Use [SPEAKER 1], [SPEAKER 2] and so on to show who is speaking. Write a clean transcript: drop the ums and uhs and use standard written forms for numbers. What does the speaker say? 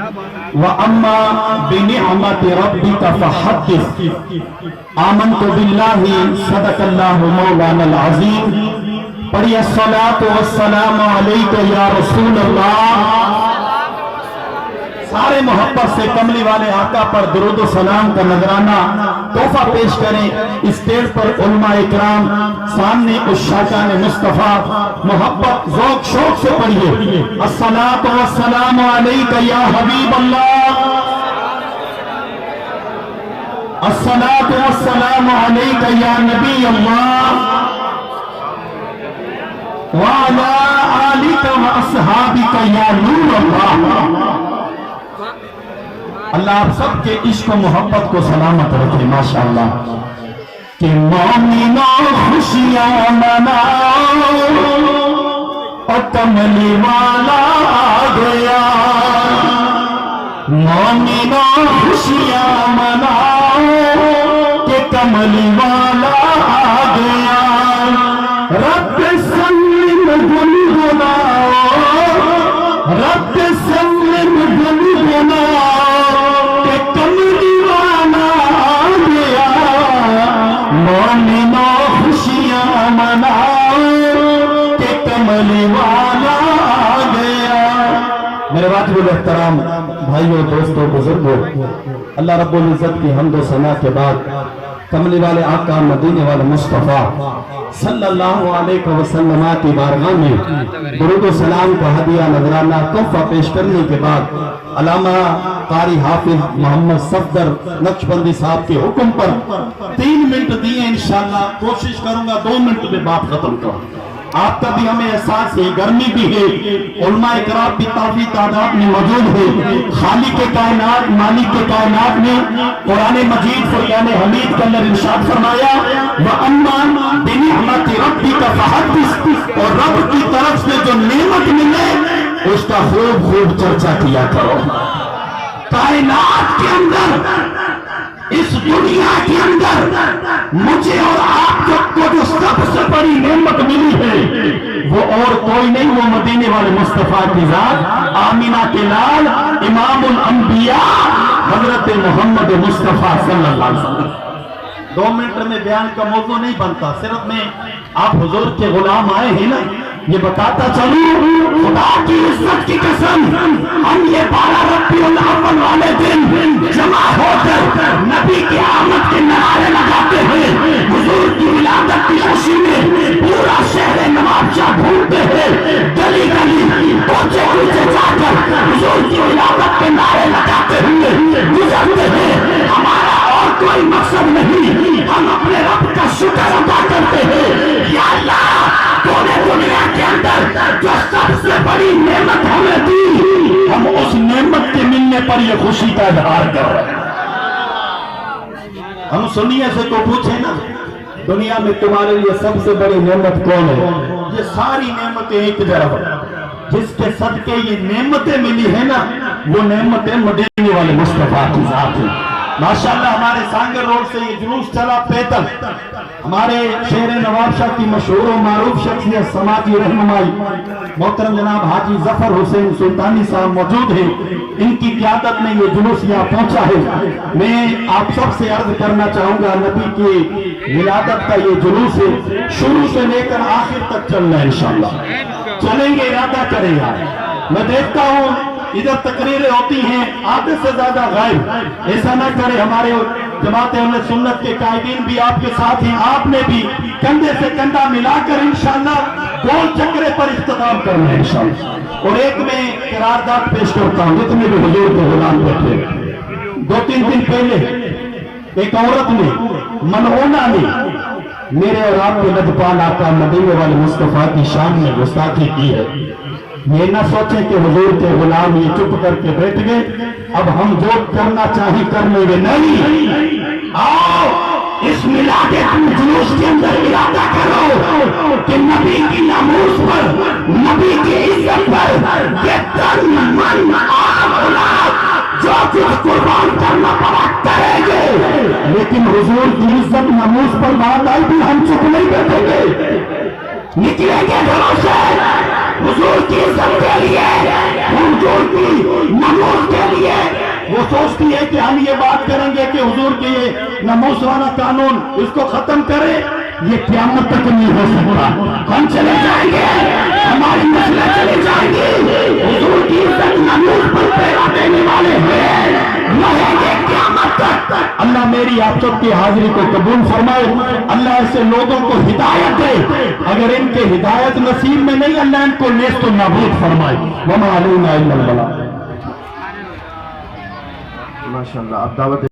[SPEAKER 1] وَأَمَّا بِنِعْمَةِ رَبِّكَ فَحَدِّثْ آمَنْتُ بِاللَّهِ صدق اللہ مولانا العظیم۔ پڑھیے الصلاۃ والسلام علیک یا رسول اللہ۔ سارے محبت سے کملی والے آقا پر درود و سلام کا نذرانہ تحفہ پیش کریں۔ اسٹیج پر علماء اکرام، سامنے عشاقان مصطفیٰ، محبت ذوق شوق سے پڑھیے الصلاۃ والسلام علیک یا حبیب اللہ، الصلاۃ والسلام علیک یا نبی اللہ، وعلی آلک واصحابک یا نور اللہ۔ اللہ آپ سب کے عشق و محبت کو سلامت رکھے ماشاءاللہ۔ کہ مومنوں خوشیاں مناؤ اور کملی والا آ گیا، مومنوں خوشیاں مناؤ کہ کملی والا آ گیا، رب سلم گنگناؤ، رب سلم گنگناؤ کہ کملی والا آ گیا، مومنوں خوشیاں مناؤ کہ کملی والا آ گیا۔ میرے واجب الاحترام بھائیوں، دوستوں، بزرگوں، اللہ رب العزت کی حمد و ثنا کے بعد کملی والے آقا مدینے والے مصطفیٰ صلی اللہ علیہ وسلم کی بارگاہ میں درود و سلام کا ہدیہ نذرانہ تحفہ پیش کرنے کے بعد علامہ قاری حافظ محمد صفدر نقشبندی صاحب کے حکم پر 3 منٹ دیے، انشاءاللہ کوشش کروں گا 2 منٹ میں بات ختم کروں۔ آپ کا بھی ہمیں احساس ہے، گرمی بھی ہے، علماء اکرام بھی کافی تعداد میں موجود ہے۔ خالق کائنات، مالک کائنات نے قرآن مجید فرقان حمید کے اندر ارشاد فرمایا وَأَمَّا بِنِعْمَةِ رَبِّكَ فَحَدِّثْ، اور رب کی طرف سے جو نعمت ملے اس کا خوب خوب چرچا کیا کرو۔ کائنات کے اندر، اس دنیا کے اندر مجھے اور آپ کو جو سب سے بڑی نعمت ملی ہے وہ اور کوئی نہیں، وہ مدینے والے مصطفیٰ کی ذات، آمینہ کے لال، امام الانبیاء حضرت محمد مصطفیٰ صلی اللہ علیہ وسلم۔ 2 منٹ میں بیان کا موضوع نہیں بنتا، صرف میں آپ حضور کے غلام آئے ہیں نا، یہ بتاتا چلوں خدا کی عزت کی قسم، ہم یہ 12 ربیع الاول والے دن جمع ہو کر نبی کی آمد کے نعرے لگاتے ہیں، حضور کی ولادت کی خوشی میں پورا شہر نواب شاہ گھومتے ہیں، گلی گلی پہنچے پیچھے جا کر حضور کی ولادت کے نعرے لگاتے ہوئے گزرتے ہیں۔ ہمارا اور کوئی مقصد نہیں، ہم اپنے رب کا شکر ادا کرتے ہیں، یا اللہ پورے دنیا کے اندر جو سب سے بڑی نعمت ہمیں دی، ہم اس نعمت کے ملنے پر یہ خوشی کا اظہار کر رہے ہیں۔ ہم سنیے سے کو پوچھیں نا، دنیا میں تمہارے لیے سب سے بڑی نعمت کون ہے؟ یہ ساری نعمتیں ایک طرف، جس کے صدقے یہ نعمتیں ملی ہیں نا، وہ نعمتیں مدینے والے مصطفیٰ کی ذات ہیں۔ ماشاءاللہ ہمارے سانگر روڈ سے یہ جلوس چلا پیدل، ہمارے شہر نواب شاہ کی مشہور و معروف شخصیت سماجی رہنمائی محترم جناب حاجی ظفر حسین سلطانی صاحب موجود ہیں، ان کی قیادت میں یہ جلوس یہاں پہنچا ہے۔ میں آپ سب سے عرض کرنا چاہوں گا، نبی کی ولادت کا یہ جلوس ہے، شروع سے لے کر آخر تک چلنا ہے، انشاءاللہ چلیں گے، ارادہ کریں گا۔ میں دیکھتا ہوں ادھر تقریریں ہوتی ہیں، آدھے سے زیادہ غائب، ایسا نہ کرے۔ ہمارے جماعت اہل سنت کے قائدین بھی آپ کے ساتھ ہیں، آپ نے بھی کندھے سے کندھا ملا کر انشاءاللہ گول چکرے پر اختتام کرنا ہے انشاءاللہ۔ اور ایک میں قرارداد پیش کرتا ہوں، جتنے بھی حضور کے غلام بیٹھے، 2-3 دن پہلے ایک عورت نے، منعونہ نے، میرے اور آپ کے لجپال آقا مدینے والے مصطفیٰ کی شان میں گستاخی کی ہے۔ یہ نہ سوچیں کہ حضور کے غلام یہ چپ کر کے بیٹھ گئے، اب ہم جو کرنا چاہیں کر لیں گے، نہیں۔ آؤ اس میلاد جلوس کے اندر ارادہ کرو کہ نبی کی ناموس پر، نبی کی عزت پر یہ تن من آن اولاد جو کچھ قربان کرنا پڑا کریں گے، لیکن حضور کی عزت ناموس پر بات آئی بھی ہم چپ نہیں بیٹھیں گے، نکلیں گے گھروں سے حضور کی عزت کے لیے، حضور کی ناموس کے لیے۔ ناموس والا قانون اس کو ختم کرے، یہ قیامت تک نہیں ہو سکتا. ہم چلے جائیں گے، ہماری نسلیں چلی جائیں گی، حضور کی عزت ناموس پر پہرا دینے والے ہیں، رہیں گے قیامت تک. اللہ میری آپ سب کی حاضری کو قبول فرمائے. اللہ ایسے لوگوں کو ہدایت دے، اگر ان کے ہدایت نصیب میں نہیں، اللہ ان کو نیست و نابود فرمائے. وما علینا الا البلاغ.
[SPEAKER 2] ماشاءاللہ. اب دعوت